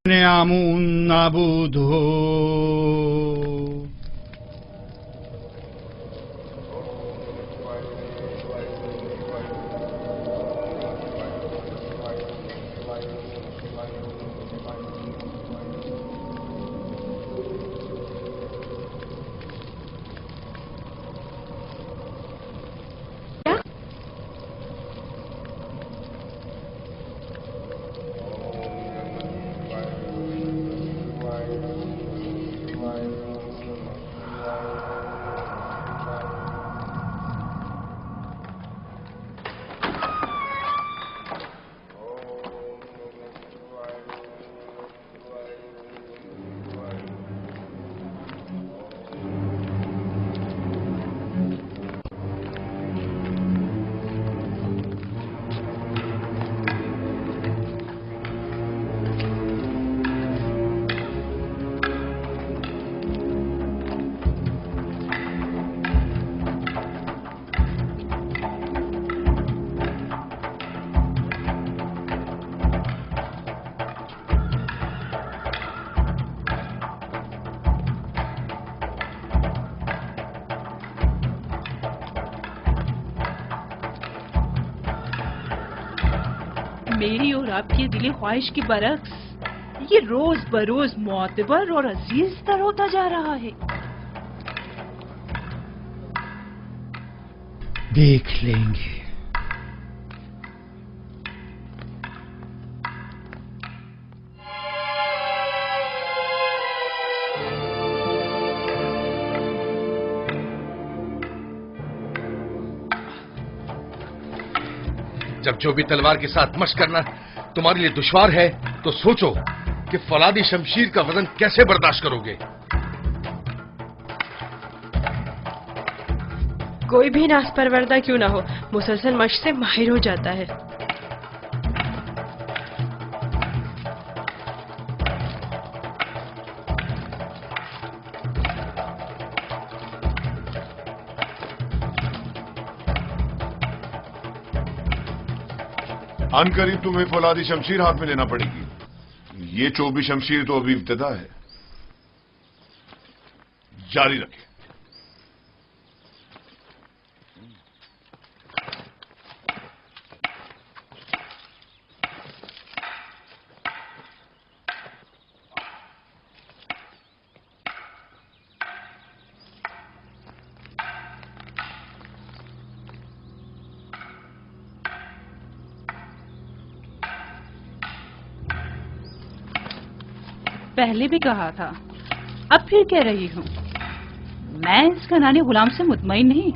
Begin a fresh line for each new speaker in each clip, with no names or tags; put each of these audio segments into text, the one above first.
نعم نعبده.
میری اور آپ کی دلی خواہش کی برعکس یہ روز بروز معتبر اور عزیز تر ہوتا جا رہا ہے.
دیکھ لیں گے.
جب جو بھی تلوار کے ساتھ مشق کرنا تمہارے لیے دشوار ہے تو سوچو کہ فولادی شمشیر کا وزن کیسے برداشت کرو گے.
کوئی بھی ناز پروردہ کیوں نہ ہو مسلسل مشق سے ماہر ہو جاتا ہے.
ان قریب تمہیں فولادی شمشیر ہاتھ میں لینا پڑے گی. یہ چوبی شمشیر تو ابھی ابتدا ہے. جاری رکھیں.
پہلے بھی کہا تھا اب پھر کہہ رہی ہوں میں اس کنانی غلام سے مطمئن نہیں.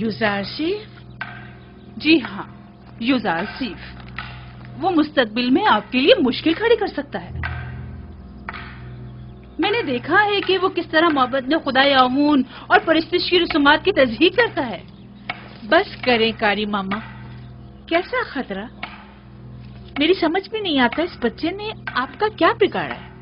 یوزارسیف؟
جی ہاں یوزارسیف وہ مستقبل میں آپ کے لیے مشکل کھڑی کر سکتا ہے. میں نے دیکھا ہے کہ وہ کس طرح محبت میں خدائے آمون اور پرستش کی رسومات کی تصدیق کرتا ہے.
بس کریں کاری ماما. کیسا خطرہ؟ میری سمجھ میں نہیں آتا اس بچے نے آپ کا کیا بگاڑا ہے.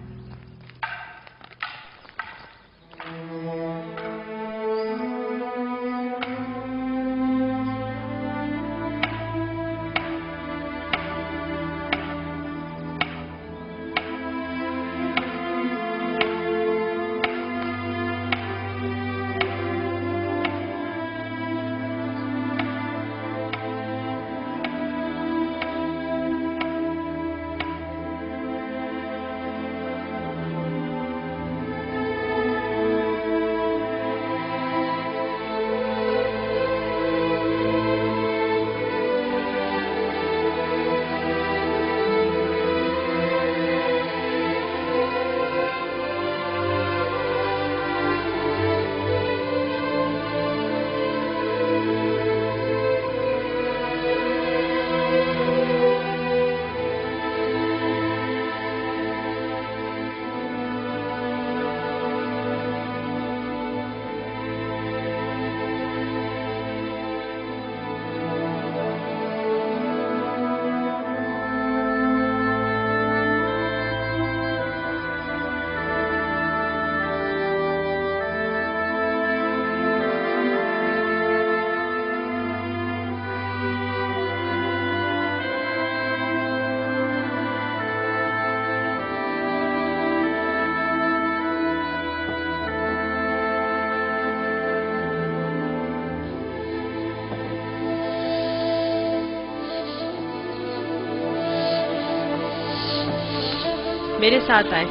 میرے ساتھ آئے.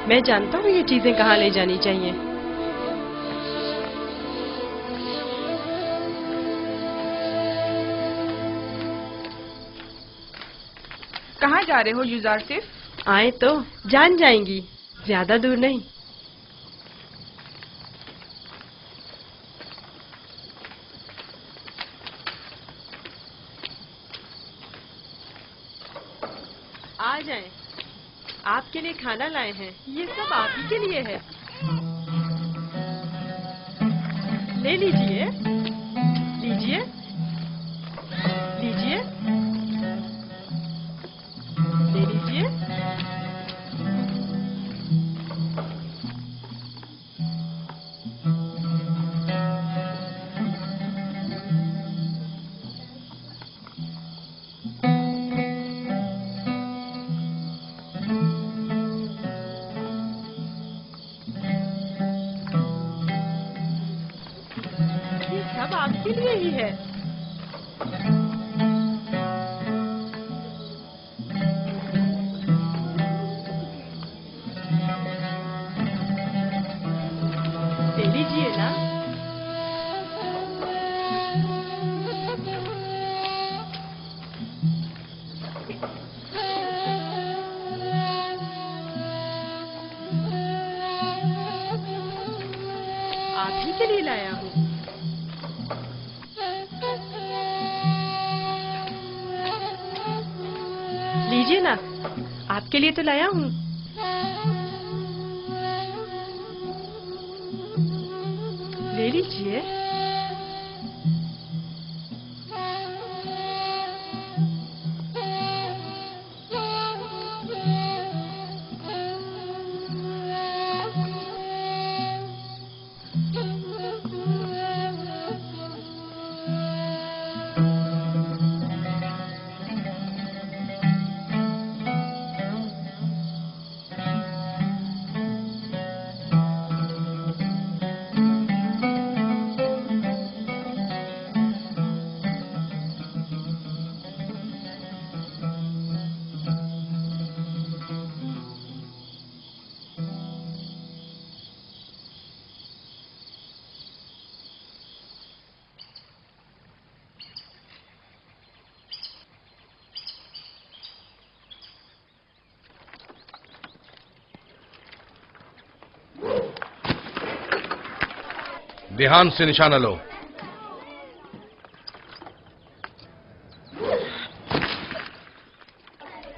میں جانتا ہوں یہ چیزیں کہاں لے جانی چاہیے.
کہاں جا رہے ہو یوزار صرف؟
آئے تو جان جائیں گی، زیادہ دور نہیں. آ جائیں، آپ کے لیے کھانا لائے ہیں. یہ سب آپ ہی کے لیے ہے. لے لیجئے، لیجئے، لیجئے، لے لیجئے. یہ سب آپ کے لیے ہی ہے. لے لیجئے نا. آپ ہی کے لیے لایا ہوں. لیجئے نا، آپ کے لیے تو لایا ہوں. لے لیجئے.
ध्यान से निशाना लो.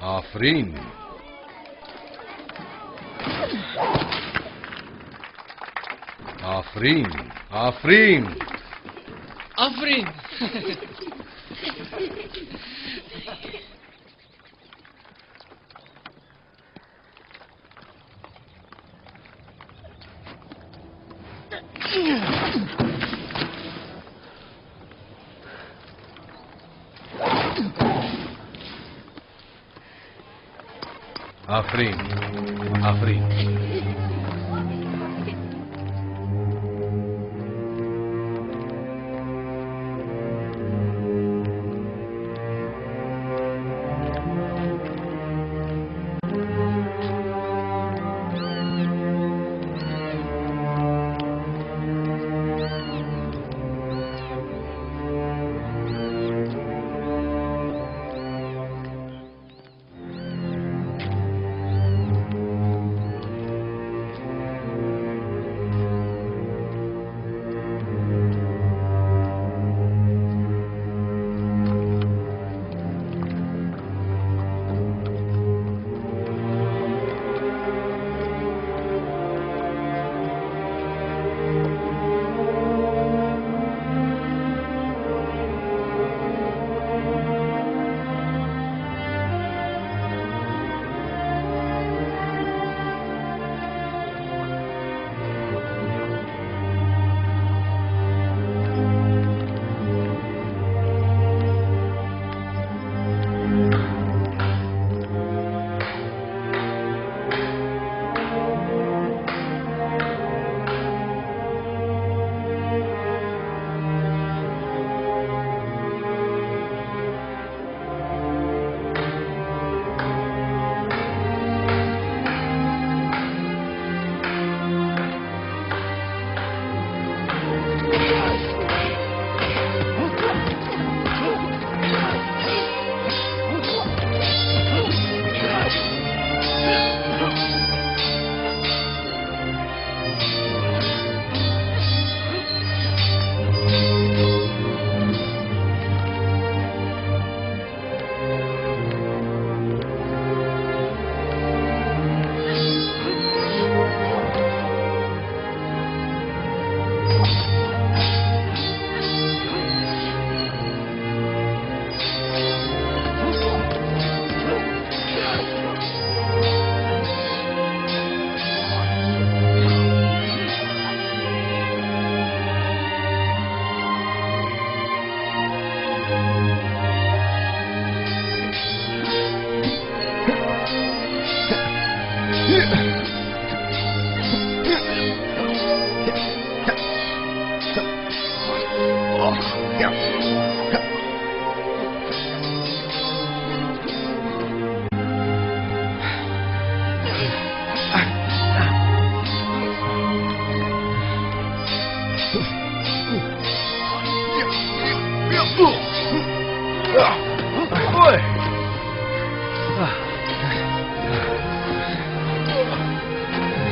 आफरीन. आफरीन. आफरीन.
आफरीन.
आफरीन. आफरीन.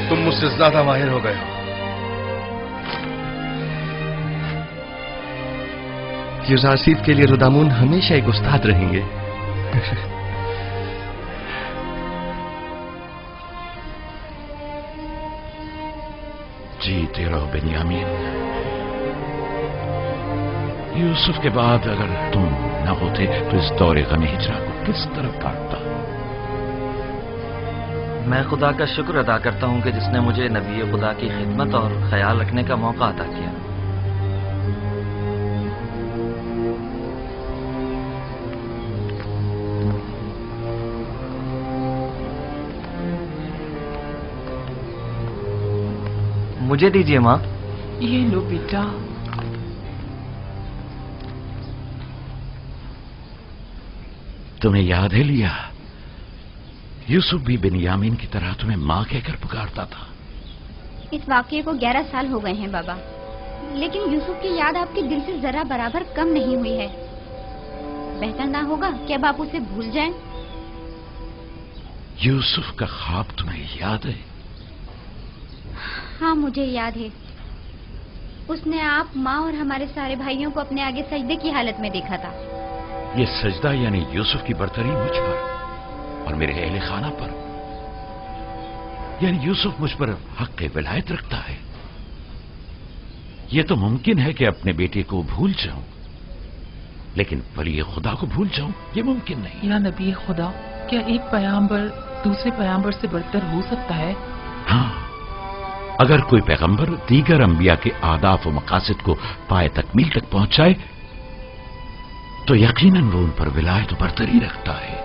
तुम मुझसे ज्यादा माहिर हो गए हो। यूजारसीफ के लिए रुदामून हमेशा एक उस्ताद रहेंगे।
जीते रहो बेनियामीन। यूसुफ के बाद अगर तुम न होते तो इस दौरे गमे हिजरा को किस तरफ काटता।
मैं खुदा का शुक्र अदा करता हूं कि जिसने मुझे नबी खुदा की खिदमत और ख्याल रखने का मौका अता किया। मुझे दीजिए माँ।
ये लो बेटा।
तुम्हें याद है लिया, यूसुफ भी बेनियामीन की तरह तुम्हें माँ कहकर पुकारता था।
इस वाकये को 11 साल हो गए हैं बाबा, लेकिन यूसुफ की याद आपके दिल से जरा बराबर कम नहीं हुई है। बेहतर ना होगा कि अब आप उसे भूल जाएं?
यूसुफ का ख्वाब तुम्हें याद है?
हाँ मुझे याद है। उसने आप, माँ और हमारे सारे भाइयों को अपने आगे सजदे की हालत में देखा था।
ये सजदा यानी यूसुफ की बरतरी मुझ पर और मेरे अहले खाना पर, यानी यूसुफ मुझ पर हक विलायत रखता है। ये तो मुमकिन है कि अपने बेटे को भूल जाऊं, लेकिन वली खुदा को भूल जाऊं ये मुमकिन नहीं।
या नबी खुदा, क्या एक पैगंबर दूसरे पैगंबर से बढ़कर हो सकता है?
हाँ, अगर कोई पैगंबर दीगर अंबिया के आदाफ व मकासद को पाए तकमील तक पहुंचाए तो यकीनन वो उन पर विलायत व बरतरी रखता है।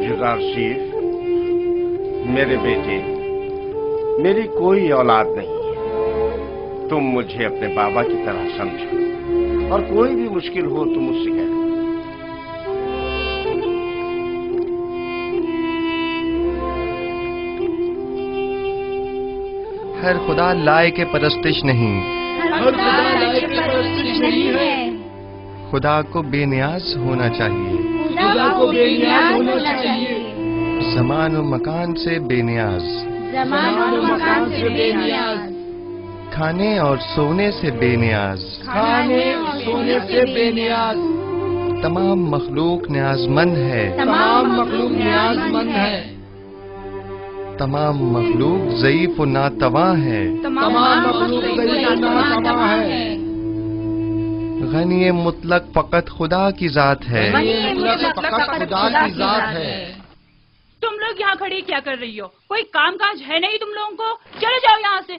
यूसुफ, मेरे बेटे, मेरी कोई औलाद नहीं है। तुम मुझे अपने बाबा की तरह समझो और कोई भी मुश्किल हो तो मुझसे कहो।
हर खुदा लाए के परस्तिश नहीं,
हर खुदा लाए के परस्तिश नहीं है।
खुदा को बेनियाज होना चाहिए,
खुदा को बेनियाज होना चाहिए।
ज़मान और मकान से बेनियाज,
ज़मान और मकान से बेनियाज।
खाने और सोने से बेनियाज,
खाने और सोने से बेनियाज।
तमाम मखलूक न्याजमंद है,
तमाम मखलूक न्याजमंद है।
तमाम मखलूक ज़ईफ और नातवा है,
तमाम मखलूक ज़ईफ और नातवा है।
गनी मुतलक फकत खुदा की जात है,
खुदा की जात है।
तुम लोग यहाँ खड़ी क्या कर रही हो? कोई काम काज है नहीं तुम लोगों को? चले जाओ यहाँ से।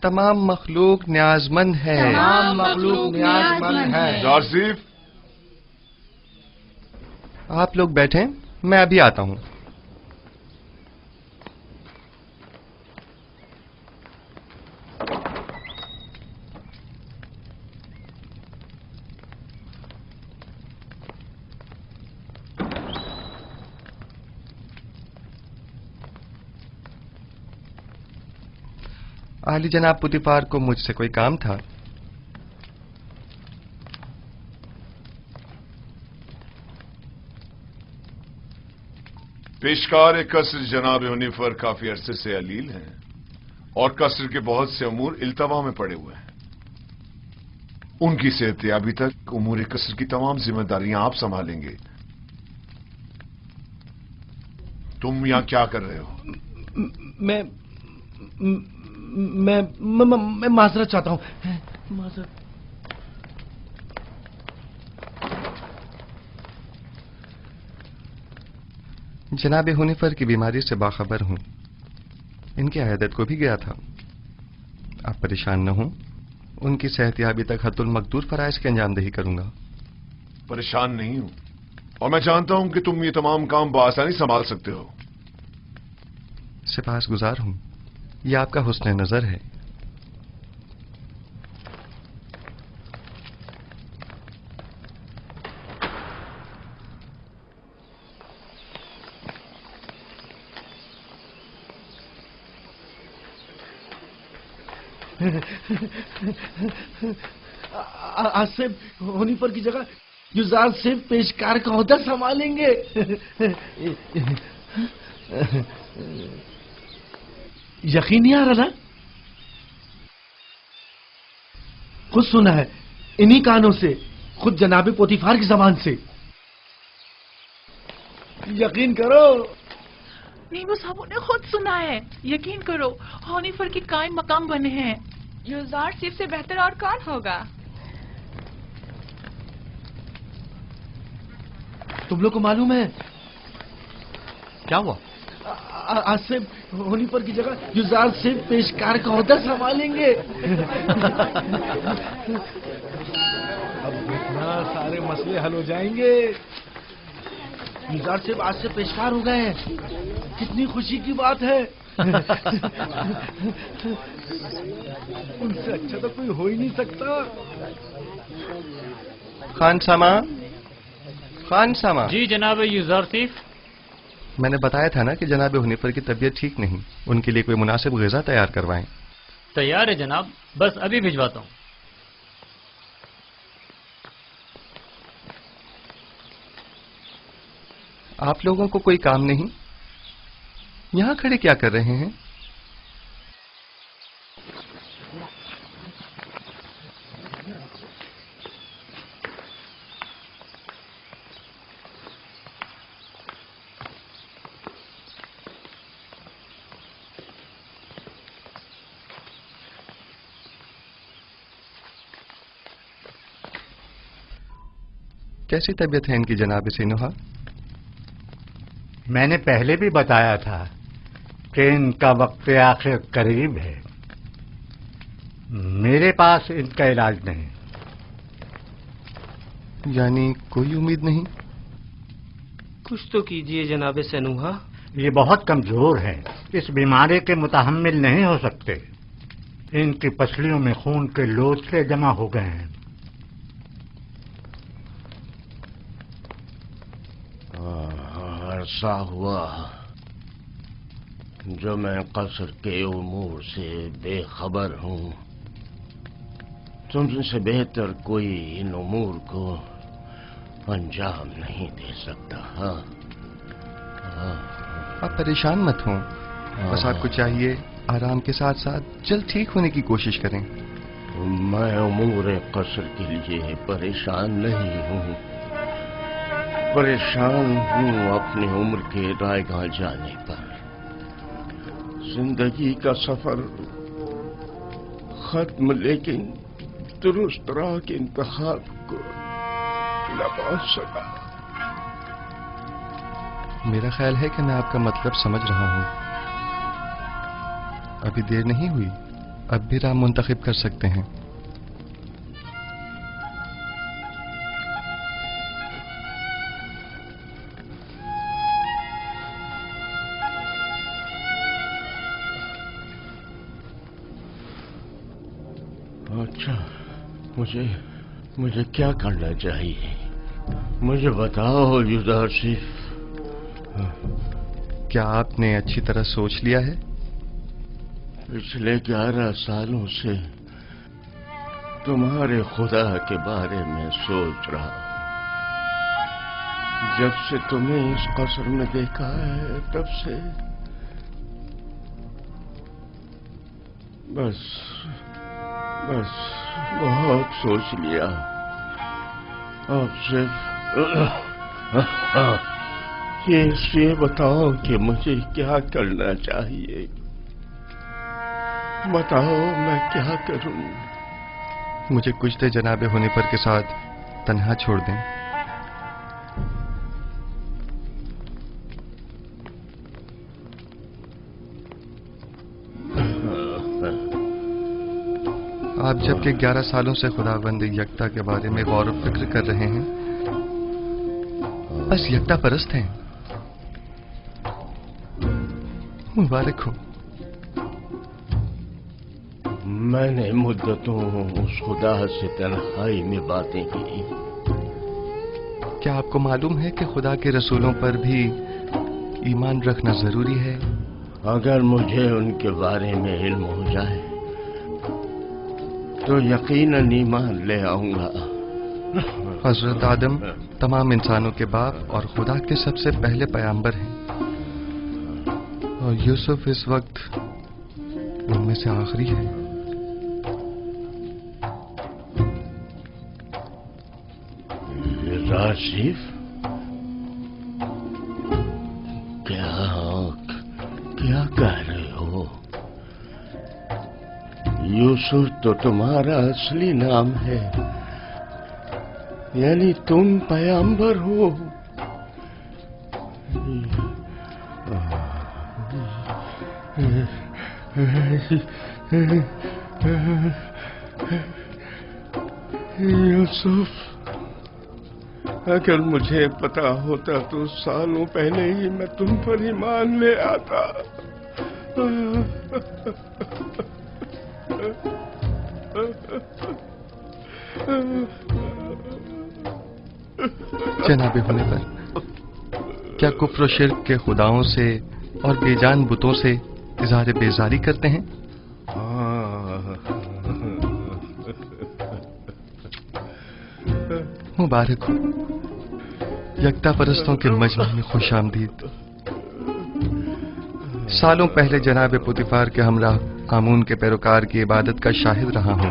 तमाम मखलूक न्याजमंद है,
तमाम मखलूक न्याजमंद है।
यूसुफ,
आप लोग बैठें, मैं अभी आता हूँ। आली जनाब पुतिफार को मुझसे कोई काम था।
पेशकार कसर जनाब हुनीफर काफी अरसे से अलील हैं और कसर के बहुत से अमूर इल्तवा में पड़े हुए हैं। उनकी सेहतयाबी तक उमूर कसर की तमाम जिम्मेदारियां आप संभालेंगे। तुम यहां क्या कर रहे हो?
मैं माजरत चाहता हूँ, माजरत।
जनाब हुनिफर की बीमारी से बाखबर हूँ, इनकी अयादत को भी गया था। आप परेशान न हों, उनकी सेहतयाबी तक हत्तुल मकदूर फराइज की अंजामदही करूंगा।
परेशान नहीं हूं और मैं जानता हूं कि तुम ये तमाम काम बआसानी संभाल सकते हो।
सिपासगुजार हूं, ये आपका हुस्न नजर है।
आसिफ हुनिफर की जगह युजार से पेशकार का ओहदा संभालेंगे। यकीन नहीं आ रहा ना? खुद सुना है इन्हीं कानों से, खुद जनाबे पोतीफार की जबान से। यकीन करो।
नीबू साहब ने खुद सुना है, यकीन करो, हुनिफर के कायम मकाम बने हैं।
युजार सिर्फ से बेहतर और कौन होगा?
तुम लोग को मालूम है
क्या हुआ?
आसिफ हुनिफर की जगह युजार से पेशकार का ओहदा संभालेंगे। अब इतना सारे मसले हल हो जाएंगे। युजार से आज से पेशकार हो गए हैं, कितनी खुशी की बात है। उनसे अच्छा तो कोई हो ही नहीं सकता।
खान सामा।
जी जनाब युजार सिफ।
मैंने बताया था ना कि जनाब हुनिफर की तबीयत ठीक नहीं, उनके लिए कोई मुनासिब ग़िज़ा तैयार करवाएं।
तैयार है जनाब, बस अभी भिजवाता हूँ।
आप लोगों को कोई काम नहीं? यहां खड़े क्या कर रहे हैं? कैसी तबीयत है इनकी जनाब सिनुहा?
मैंने पहले भी बताया था कि इनका वक्त आखिर करीब है। मेरे पास इनका इलाज नहीं।
यानी कोई उम्मीद नहीं?
कुछ तो कीजिए जनाब सनूहा।
ये बहुत कमजोर हैं, इस बीमारी के मुतहम्मिल नहीं हो सकते। इनकी पसलियों में खून के लोथड़े जमा हो गए हैं।
अरसा हुआ जो मैं कसर के उमूर से बेखबर हूँ। तुमसे बेहतर कोई इन उमूर को अंजाम नहीं दे सकता।
आप परेशान मत हों, बस आपको चाहिए आराम के साथ साथ जल्द ठीक होने की कोशिश करें।
मैं उमूर कसर के लिए परेशान नहीं हूँ, परेशान हूँ अपनी उम्र के रायगाह जाने पर। जिंदगी का सफर खत्म, लेकिन दुरुस्त राह के इंतखाब को न पहुंच सका।
मेरा ख्याल है कि मैं आपका मतलब समझ रहा हूँ। अभी देर नहीं हुई, अब भी राह मुंतखब कर सकते हैं।
अच्छा, मुझे क्या करना चाहिए? मुझे बताओ युजार सिफ।
क्या आपने अच्छी तरह सोच लिया है?
पिछले 11 सालों से तुम्हारे खुदा के बारे में सोच रहा हूं। जब से तुम्हें इस कसर में देखा है तब से बस बहुत सोच लिया। अब सिर्फ ये बताओ कि मुझे क्या करना चाहिए। बताओ मैं क्या करूं?
मुझे कुछ देर जनाब हुनीफर के साथ तन्हा छोड़ दें। आप जबकि 11 सालों से खुदावंद यकता के बारे में गौर व फिक्र कर रहे हैं, बस यकता परस्त हैं। मुबारक हो।
मैंने मुद्दतों उस खुदा से तन्हाई में बातें की।
क्या आपको मालूम है कि खुदा के रसूलों पर भी ईमान रखना जरूरी है?
अगर मुझे उनके बारे में इल्म हो जाए तो यकीनन ईमान ले आऊंगा।
हजरत आदम तमाम इंसानों के बाप और खुदा के सबसे पहले पैगंबर हैं, और यूसुफ इस वक्त उनमें से आखिरी है।
राशिफ, क्या कह रहे हो? यूसुफ तो तुम्हारा असली नाम है, यानी तुम पैगंबर हो। यूसुफ, अगर मुझे पता होता तो सालों पहले ही मैं तुम पर ईमान ले आता।
जनाबे होने पर क्या कुफ्र और शिर्क के खुदाओं से और बेजान बुतों से इज़हार बेजारी करते हैं? मुबारक हो, यकता परस्तों के मजमा में खुश आमदीद। सालों पहले जनाब पुतिफार के हमराह आमून के पैरोकार की इबादत का शाहिद रहा हूं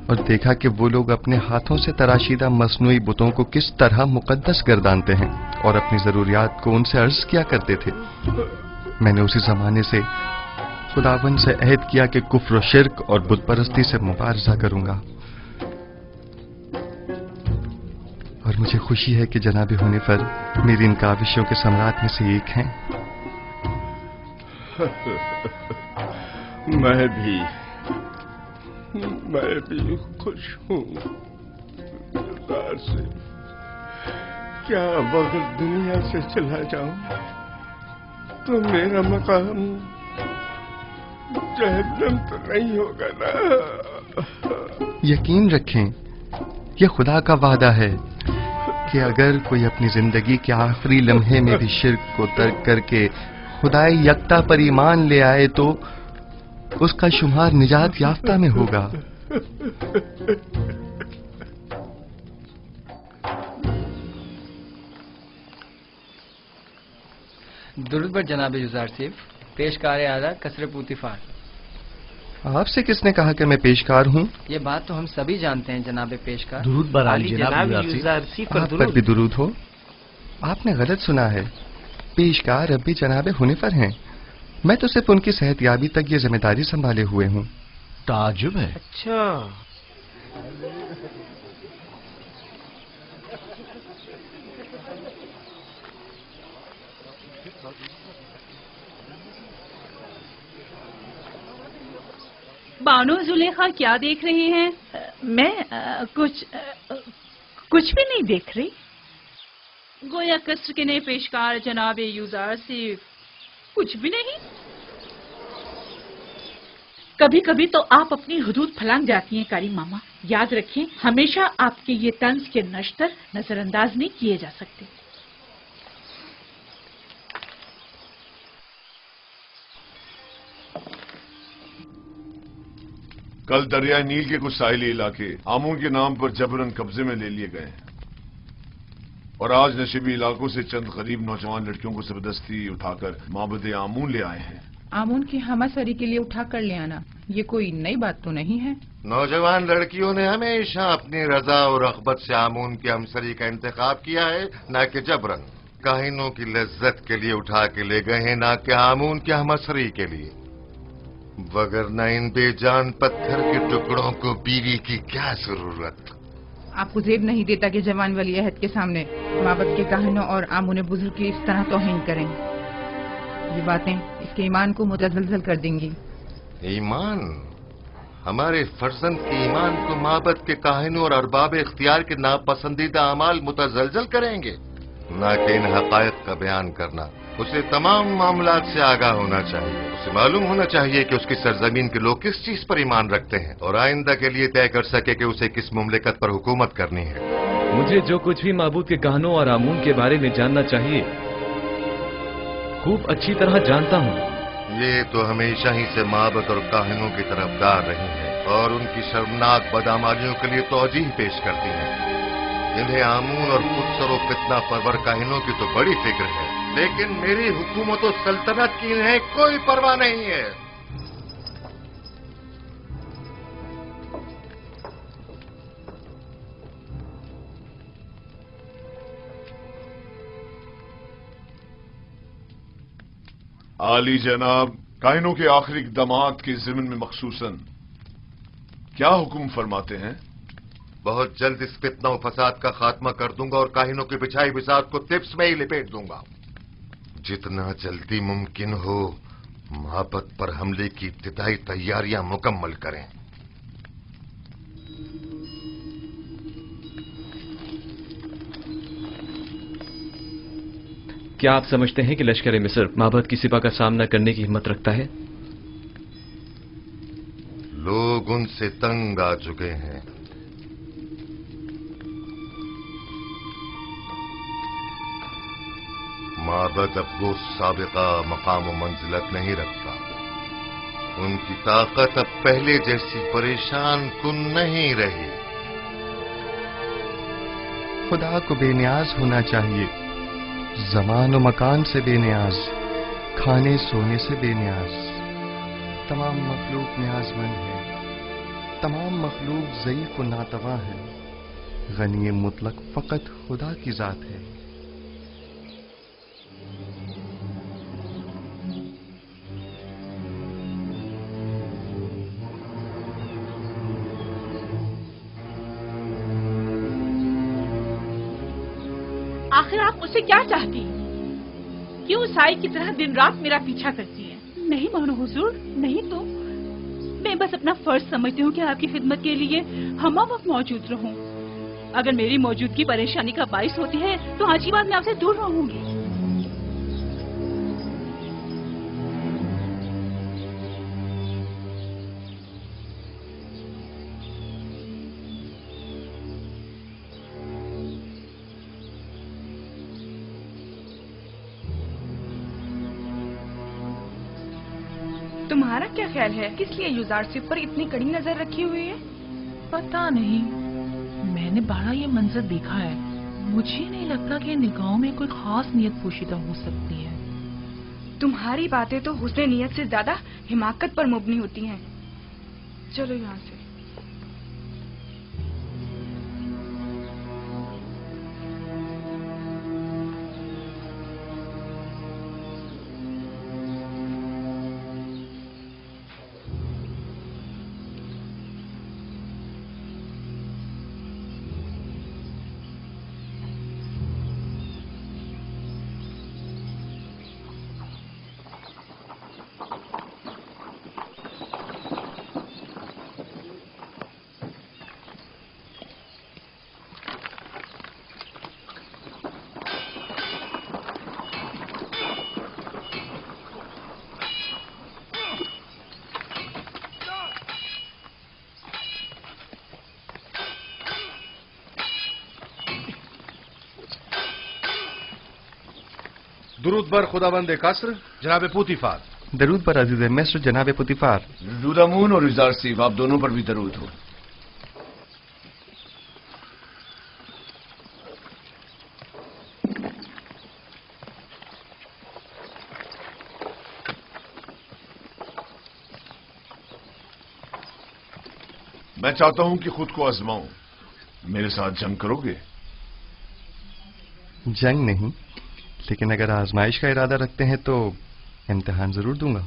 और देखा कि वो लोग अपने हाथों से तराशीदा मसनूई बुतों को किस तरह मुकद्दस गर्दानते हैं और अपनी जरूरियात को उनसे अर्ज किया करते थे। मैंने उसी जमाने से खुदावंद से अहद किया कि कुफ्र और शिर्क और बुत परस्ती से मुबारजा करूंगा, और मुझे खुशी है कि जनाब हुनीफर मेरी इन काविशों के सम्राट में से एक हैं।
मैं भी खुश हूँ से। क्या अगर दुनिया से चला जाऊं तो मेरा मकाम जहन्नम तो नहीं होगा ना?
यकीन रखें, यह खुदा का वादा है कि अगर कोई अपनी जिंदगी के आखिरी लम्हे में भी शिर्क को तर्क करके खुदाए यकता पर ईमान ले आए तो उसका शुमार निजात याफ्ता में होगा।
दुरूद बर जनाब युज़ारसिफ, पेशकार आला कसर पुतिफार।
आपसे किसने कहा कि मैं पेशकार हूँ?
ये बात तो हम सभी जानते हैं जनाब पेशकार।
दुरूद बर आली जनाब युज़ारसिफ।
आप पर भी दुरूद हो। आपने गलत सुना है, पेशकार अब भी जनाब हुनीफर हैं। मैं तो सिर्फ उनकी सेहतयाबी तक ये जिम्मेदारी संभाले हुए हूँ।
ताजुब है।
अच्छा,
बानो जुलेखा क्या देख रही हैं?
मैं कुछ भी नहीं देख रही।
गोया कसर के नए पेशकार जनाब यूजार से कुछ भी नहीं।
कभी कभी तो आप अपनी हुदूद फलांग जाती हैं कारी मामा। याद रखें, हमेशा आपके ये तंज के नश्तर नजरअंदाज नहीं किए जा सकते।
कल दरिया नील के कुछ साहिली इलाके आमून के नाम पर जबरन कब्जे में ले लिए गए हैं, और आज नशीबी इलाकों से चंद गरीब नौजवान लड़कियों को जबरदस्ती उठाकर माबद आमून ले आए हैं।
आमून की हमासरी के लिए उठाकर ले आना ये कोई नई बात तो नहीं है।
नौजवान लड़कियों ने हमेशा अपनी रजा और रग़बत से आमून की हमसरी का इंतखाब किया है, न कि जबरन। काहिनों की लज्जत के लिए उठा के ले गए हैं, न कि आमून की हमसरी के लिए। वगरना इन बेजान पत्थर के टुकड़ों को बीवी की क्या जरूरत।
आपको जेब नहीं देता कि जवान वली अहद के सामने माबद के काहिनों और आमुने बुजुर्ग की इस तरह तौहीन करें। ये बातें इसके ईमान को मुतज़लज़ल कर देंगी।
ईमान? हमारे फर्जंद के ईमान को माबद के काहिनों और अरबाब इख्तियार के नापसंदीदा अमाल मुतज़लज़ल करेंगे? ना कि इन हक़ाइक़ का बयान करना। उसे तमाम मामलात से आगाह होना चाहिए। उसे मालूम होना चाहिए कि उसकी सरजमीन के लोग किस चीज पर ईमान रखते हैं और आइंदा के लिए तय कर सके कि उसे किस मुमलिकत पर हुकूमत करनी है।
मुझे जो कुछ भी माबूद के कहनों और आमून के बारे में जानना चाहिए खूब अच्छी तरह जानता हूँ।
ये तो हमेशा ही से माबद और काहिनों की तरफदार रही है और उनकी शर्मनाक बदआमालियों के लिए तौजीह पेश करती है। इन्हें आमून और खुदसर व फितना परवर काहिनों की तो बड़ी फिक्र है, लेकिन मेरी हुकूमत और सल्तनत की इन्हें कोई परवाह नहीं है।
आली जनाब, काहिनों के आखिरी इक़दामात के ज़िम्न में मखसूसन क्या हुक्म फरमाते हैं?
बहुत जल्द इस फितना और फसाद का खात्मा कर दूंगा और काहिनों की बिछाई बिसात को तिप्स में ही लिपेट दूंगा। जितना जल्दी मुमकिन हो माबद पर हमले की इब्तिदाई तैयारियां मुकम्मल करें।
क्या आप समझते हैं कि लश्कर मिस्र माबद की सिपा का सामना करने की हिम्मत रखता है?
लोग उनसे तंग आ चुके हैं। माबद अब वो साबिका मकाम व मंजिलत नहीं रखता। उनकी ताकत अब पहले जैसी परेशान कुन नहीं रही।
खुदा को बेनियाज होना चाहिए, ज़मान व मकान से बेनियाज, खाने सोने से बेनियाज। तमाम मखलूक न्याजमंद है, तमाम मखलूक ज़ईफ़ व नातवा है। गनी मुतलक फ़कत खुदा की ज़ात है।
आखिर आप मुझसे क्या चाहती हैं? क्यों साई की तरह दिन रात मेरा पीछा करती हैं? नहीं मानो हुजूर, नहीं तो मैं बस अपना फर्ज समझती हूँ कि आपकी खिदमत के लिए हम वक्त मौजूद रहूं। अगर मेरी मौजूदगी परेशानी का बाइस होती है तो आज की बात मैं आपसे दूर रहूंगी।
तुम्हारा क्या ख्याल है, किस लिए यूजारसिफ पर इतनी कड़ी नजर रखी हुई है?
पता नहीं, मैंने बड़ा ये मंजर देखा है। मुझे नहीं लगता कि निगाहों में कोई खास नियत पोशीदा हो सकती है।
तुम्हारी बातें तो हुस्ने नियत से ज्यादा हिमाकत पर मबनी होती हैं। चलो यहाँ से।
दुरूद पर खुदाबंद कसर जनाब पुतिफार।
दरूद पर अजीज मिस्र जनाब पुतिफार।
रुदामून और यूजारसिफ, आप दोनों पर भी दरूद हो। मैं चाहता हूं कि खुद को आजमाऊं। मेरे साथ जंग करोगे?
जंग नहीं, लेकिन अगर आजमाइश का इरादा रखते हैं तो इम्तिहान जरूर दूंगा।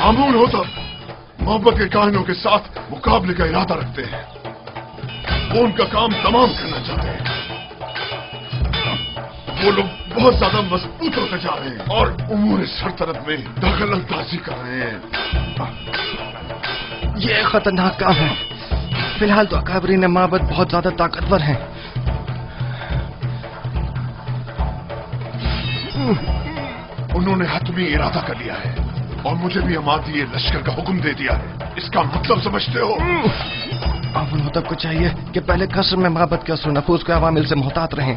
आमून होतब मोहब्बत के काहिनों के साथ मुकाबले का इरादा रखते हैं। वो उनका काम तमाम करना चाहते हैं। वो लोग बहुत ज्यादा मजबूत होते जा रहे हैं और उमूर सरतरत में दखल अंदाजी कर रहे हैं।
ये खतरनाक काम है। फिलहाल तो अकाबरीन माबद बहुत ज्यादा ताकतवर हैं।
उन्होंने हतमी इरादा कर लिया है और मुझे भी अमादी ये लश्कर का हुक्म दे दिया है। इसका मतलब समझते हो?
आमुल होतब को चाहिए कि पहले कसर में माबद के असर नफूस के अवामिल से मोहतात रहें।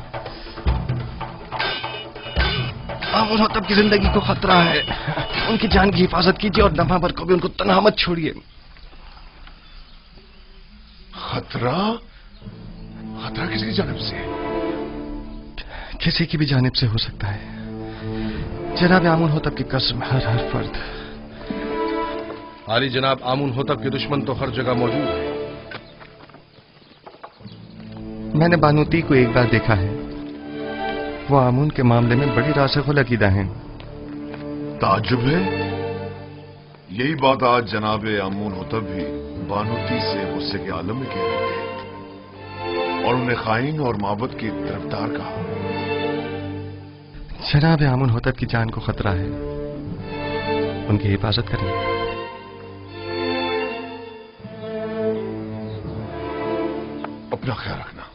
आमुल होतब की जिंदगी को खतरा है। उनकी जान की हिफाजत कीजिए और नमाबर को भी उनको तन्हा मत छोड़िए।
खतरा? खतरा किसकी जानिब से?
किसी की भी जानिब से हो सकता है। जनाब आमुन होतब की कसम हर फर्द।
आली जनाब, आमुन होतब के दुश्मन तो हर जगह मौजूद है।
मैंने बानूती को एक बार देखा है। वो आमुन के मामले में बड़ी रासिखुल अकीदा हैं।
ताज्जुब है। यही बात आज जनाब आमुन होतब भी बानूती से गुस्से के आलम में कह रहे थे और उन्हें खाइन और माबद की तरफदार कहा।
जनाब आमुन होतब की जान को खतरा है। उनकी हिफाजत करें।
अपना ख्याल रखना।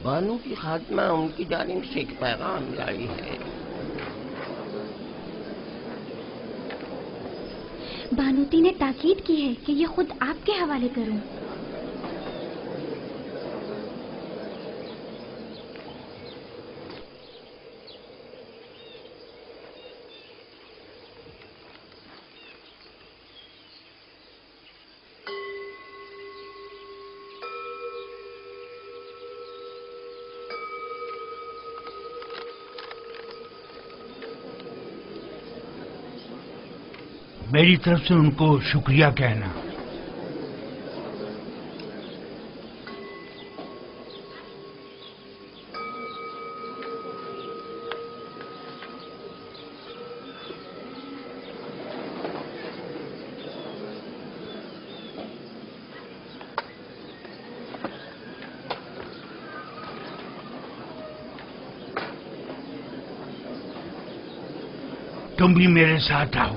बानू की खात्मा उनकी जानिब से एक पैगाम लाई है।
बानूती ने ताकीद की है कि ये खुद आपके हवाले करूं।
मेरी तरफ से उनको शुक्रिया कहना। तुम भी मेरे साथ आओ।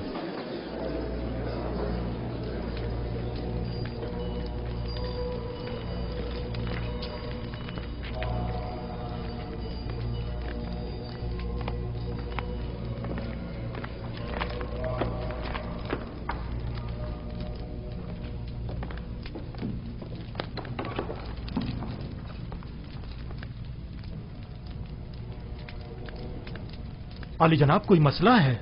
आली जनाब, कोई मसला है?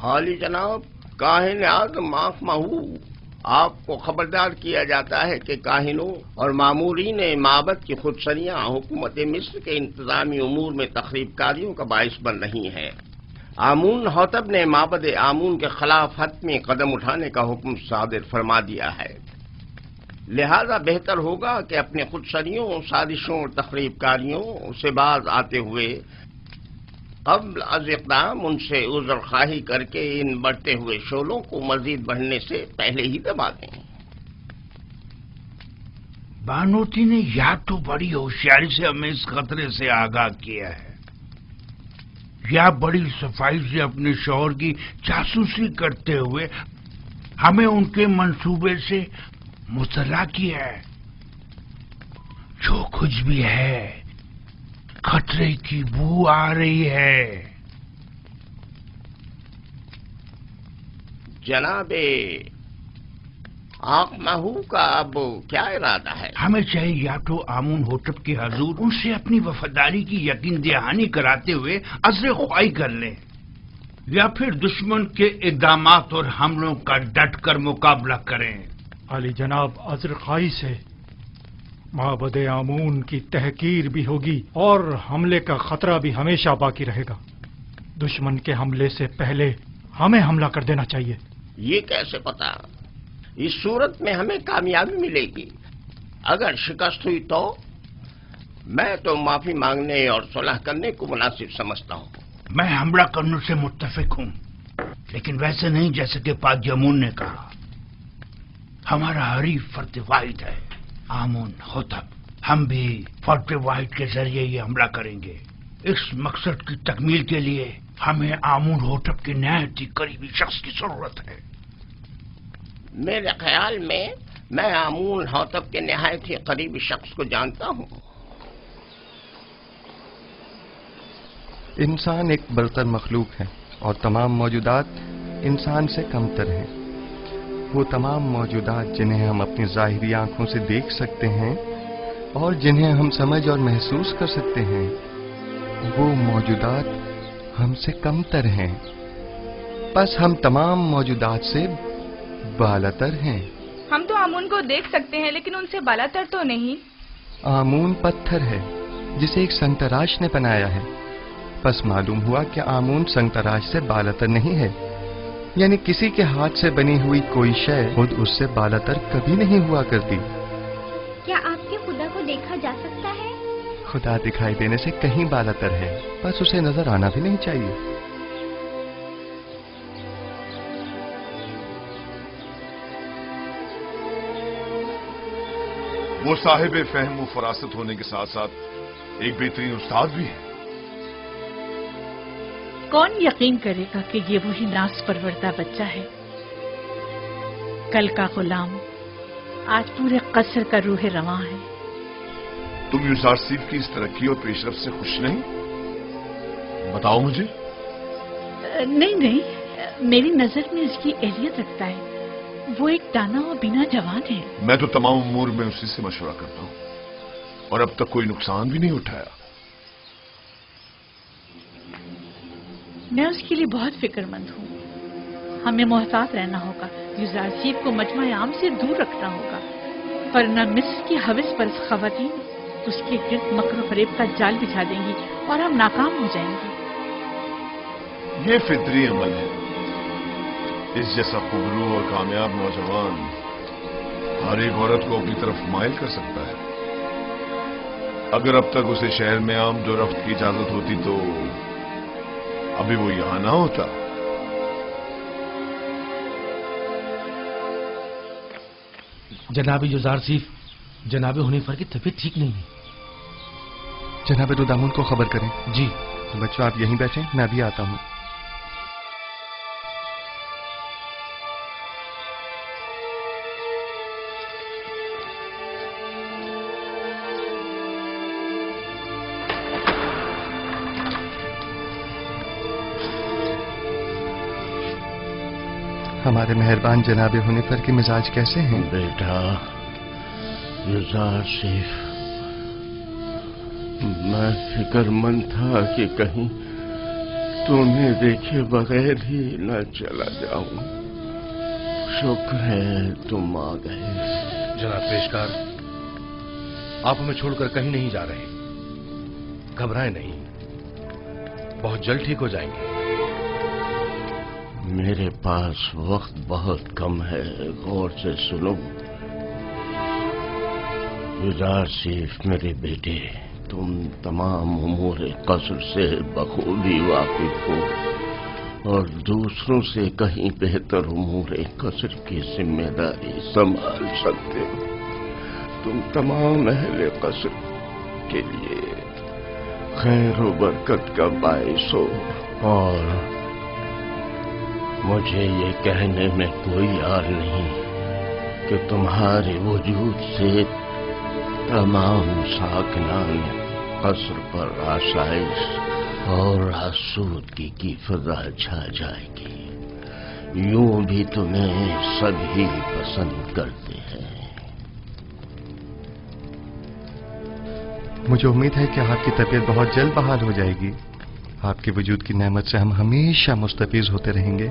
आली जनाब, काहिन आज़म माफ महू, आपको खबरदार किया जाता है कि काहिनों और मामूरीन माबद की खुदसरियां हुकूमत मिस्र के इंतजामी उमूर में तखरीबकारियों का बाइस बन रही हैं। आमून हौतब ने माबद आमून के खिलाफ हतमी कदम उठाने का हुक्म सादिर फरमा दिया है। लिहाजा बेहतर होगा कि अपने खुदसरियों, साजिशों और तखरीबकारियों से बाज आते हुए कब्ल अज इक़दाम उनसे उज़्र ख़्वाही करके इन बढ़ते हुए शोलों को मजीद बढ़ने से पहले ही दबा दें।
बानोती ने या तो बड़ी होशियारी से हमें इस खतरे से आगाह किया है, या बड़ी सफाई से अपने शौहर की जासूसी करते हुए हमें उनके मंसूबे से मुतला किया है। जो कुछ भी है, खतरे की बू आ रही है।
जनाबे आँख महू का अब क्या इरादा है?
हमें चाहिए या तो आमून होटब के हजूर उनसे अपनी वफादारी की यकीन दहानी कराते हुए अज़्र ख्वाही कर लें, या फिर दुश्मन के इक़दामात और हमलों का डट कर मुकाबला करें।
अली जनाब, अज़्र ख्वाही से माबद आमून की तहकीर भी होगी और हमले का खतरा भी हमेशा बाकी रहेगा। दुश्मन के हमले से पहले हमें हमला कर देना चाहिए।
ये कैसे पता? इस सूरत में हमें कामयाबी मिलेगी। अगर शिकस्त हुई तो मैं तो माफी मांगने और सुलह करने को मुनासिब समझता हूँ।
मैं हमला करने से मुत्तफिक हूँ, लेकिन वैसे नहीं जैसे कि पाक यमून ने कहा। हमारा हरीफ फर्द वाहिद है आमून होतब। हम भी फर्द वाहिद के जरिए ये हमला करेंगे। इस मकसद की तकमील के लिए हमें आमून होतब के नहायत ही करीबी शख्स की जरूरत है।
मेरे ख्याल में मैं आमून होतब के नहायत ही करीबी शख्स को जानता हूँ।
इंसान एक बरतर मखलूक है और तमाम मौजूदात इंसान से कमतर हैं। वो तमाम मौजूदात जिन्हें हम अपनी ज़ाहिरी आंखों से देख सकते हैं और जिन्हें हम समझ और महसूस कर सकते हैं, वो मौजूदात हमसे कमतर हैं। बस हम तमाम मौजूदात से बालातर हैं।
हम तो आमून को देख सकते हैं, लेकिन उनसे बालातर तो नहीं।
आमून पत्थर है जिसे एक संगतराश ने बनाया है। बस मालूम हुआ कि आमून संगतराश से बालातर नहीं है, यानी किसी के हाथ से बनी हुई कोई शय खुद उससे बालातर कभी नहीं हुआ करती।
क्या आपके खुदा को देखा जा सकता है?
खुदा दिखाई देने से कहीं बालातर है, बस उसे नजर आना भी नहीं चाहिए।
वो साहिब फहम व फरासत होने के साथ साथ एक बेहतरीन उस्ताद भी है।
कौन यकीन करेगा कि ये वही नास परवरदा बच्चा है? कल का गुलाम आज पूरे कसर का रूह रवां है।
तुम यूसुफ की इस तरक्की और पेशरफ से खुश नहीं? बताओ मुझे।
नहीं, मेरी नजर में इसकी एहलियत रखता है। वो एक दाना और बिना जवान है।
मैं तो तमाम उमूर में उसी से मशवरा करता हूँ और अब तक कोई नुकसान भी नहीं उठाया।
मैं उसके लिए बहुत फिक्रमंद हूँ। हमें मोहतात रहना होगा। यूसुफ को मजमा आम से दूर रखना होगा, वरना मिस्र की हविस पर खवातीन उसके गिर्द मकर फरेब का जाल बिछा देंगी और हम नाकाम हो जाएंगे।
ये फितरी अमल है। इस जैसा खुबरू और कामयाब नौजवान हर एक औरत को अपनी तरफ माइल कर सकता है। अगर अब तक उसे शहर में आमदोरफ्त की इजाजत होती तो अभी वो यहां ना होता।
जनाब यूसुफ, जनाब हुनीफर की तबीयत ठीक नहीं है।
जनाब रुदामुन को खबर करें।
जी।
बच्चों आप यहीं बैठें, मैं अभी आता हूं। हमारे मेहरबान जनाब हुनीफर के मिजाज कैसे हैं?
बेटा यूसुफ, मैं फिक्रमंद था कि कहीं तुम्हें देखे बगैर ही न चला जाऊं। शुक्र है तुम आ गए।
जनाब पेशकार, आप हमें छोड़कर कहीं नहीं जा रहे। घबराएं नहीं, बहुत जल्द ठीक हो जाएंगे।
میرے پاس وقت بہت کم ہے، غور سے سنو۔ یوزارسیف میرے بیٹے، تم تمام امور قصر سے بخوبی واقف ہو اور دوسروں سے کہیں بہتر امور قصر کی ذمہ داری سنبھال سکتے ہو۔ تم تمام اہل قصر کے لیے خیر و برکت کا باعث ہو، اور مجھے یہ کہنے میں کوئی عار نہیں کہ تمہارے وجود سے تمام ساکنان قصر پر آسائش اور آسودگی کی فضا چھا جائے گی۔ یوں بھی تمہیں سبھی پسند کرتے ہیں۔
مجھے امید ہے کہ آپ کی طبیعت بہت جلد بحال ہو جائے گی۔ آپ کے وجود کی نعمت سے ہم ہمیشہ مستفیض ہوتے رہیں گے۔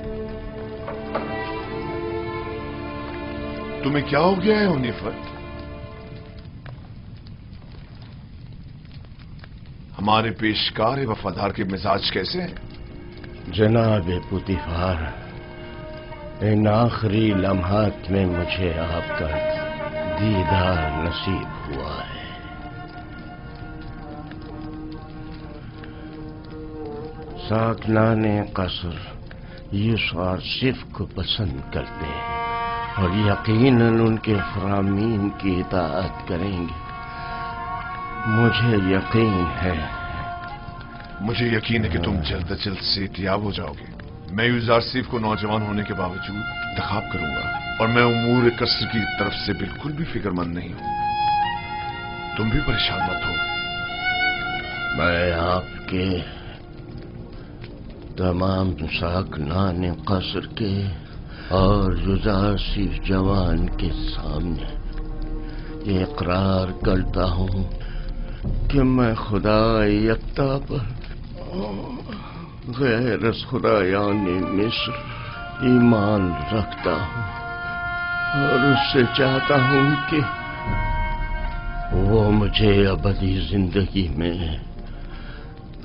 تمہیں کیا ہو گیا ہے عنیفت؟ ہمارے پیشکار وفادار کے مزاج کیسے ہیں؟
جناب پوتیفار، ان آخری لمحات میں مجھے آپ کا دیدار نصیب ہوا ہے۔ ساکنان قصر یوزارسیف کو پسند کرتے ہیں اور یقیناً ان کے فرامین کی اطاعت کریں گے۔ مجھے یقین ہے
کہ تم جلد از جلد صحتیاب ہو جاؤ گے۔ میں یوزارسیف کو نوجوان ہونے کے باوجود انتخاب کروں گا، اور میں امور قصر کی طرف سے بالکل بھی فکر مند نہیں ہوں۔ تم بھی پریشان مت ہو۔
میں آپ کے تمام ساکنان قصر کے اور یوزارسیف جوان کے سامنے یہ اقرار کرتا ہوں کہ میں خدا یکتا پر غیر از خدایان مصر ایمان رکھتا ہوں، اور اس سے چاہتا ہوں کہ وہ مجھے ابدی زندگی میں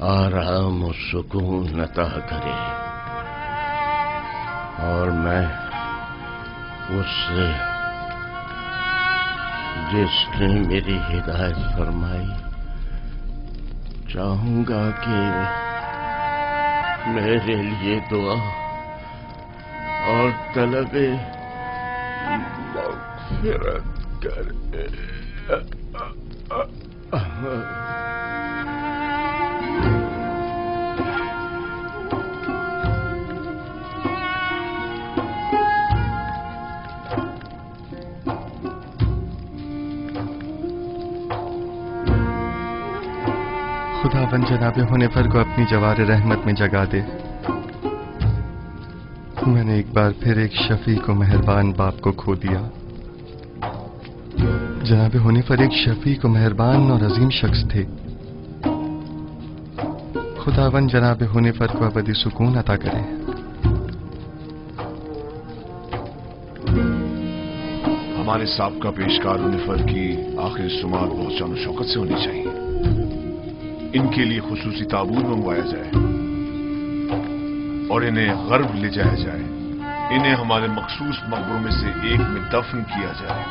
آرام و سکون عطا کرے، اور میں اس سے جس نے میری ہدایت فرمائی چاہوں گا کہ میرے لیے دعا اور طلب مغفرت کرے۔
خداوند جناب حنیفر کو اپنی جوار رحمت میں جگا دے۔ میں نے ایک بار پھر ایک شفیق و مہربان باپ کو کھو دیا۔ جناب حنیفر ایک شفیق و مہربان اور عظیم شخص تھے۔ خداوند جناب حنیفر کو ابدی سکون عطا کرے۔
ہمارے سابقہ پیشکار عنیفر کی آخری سماعت بہت شان و شوکت سے ہونی چاہیے۔ ان کے لیے خصوصی تابوت منگوایا جائے اور انہیں غرب لے جایا جائے۔ انہیں ہمارے مخصوص مقبروں میں سے ایک میں دفن کیا جائے۔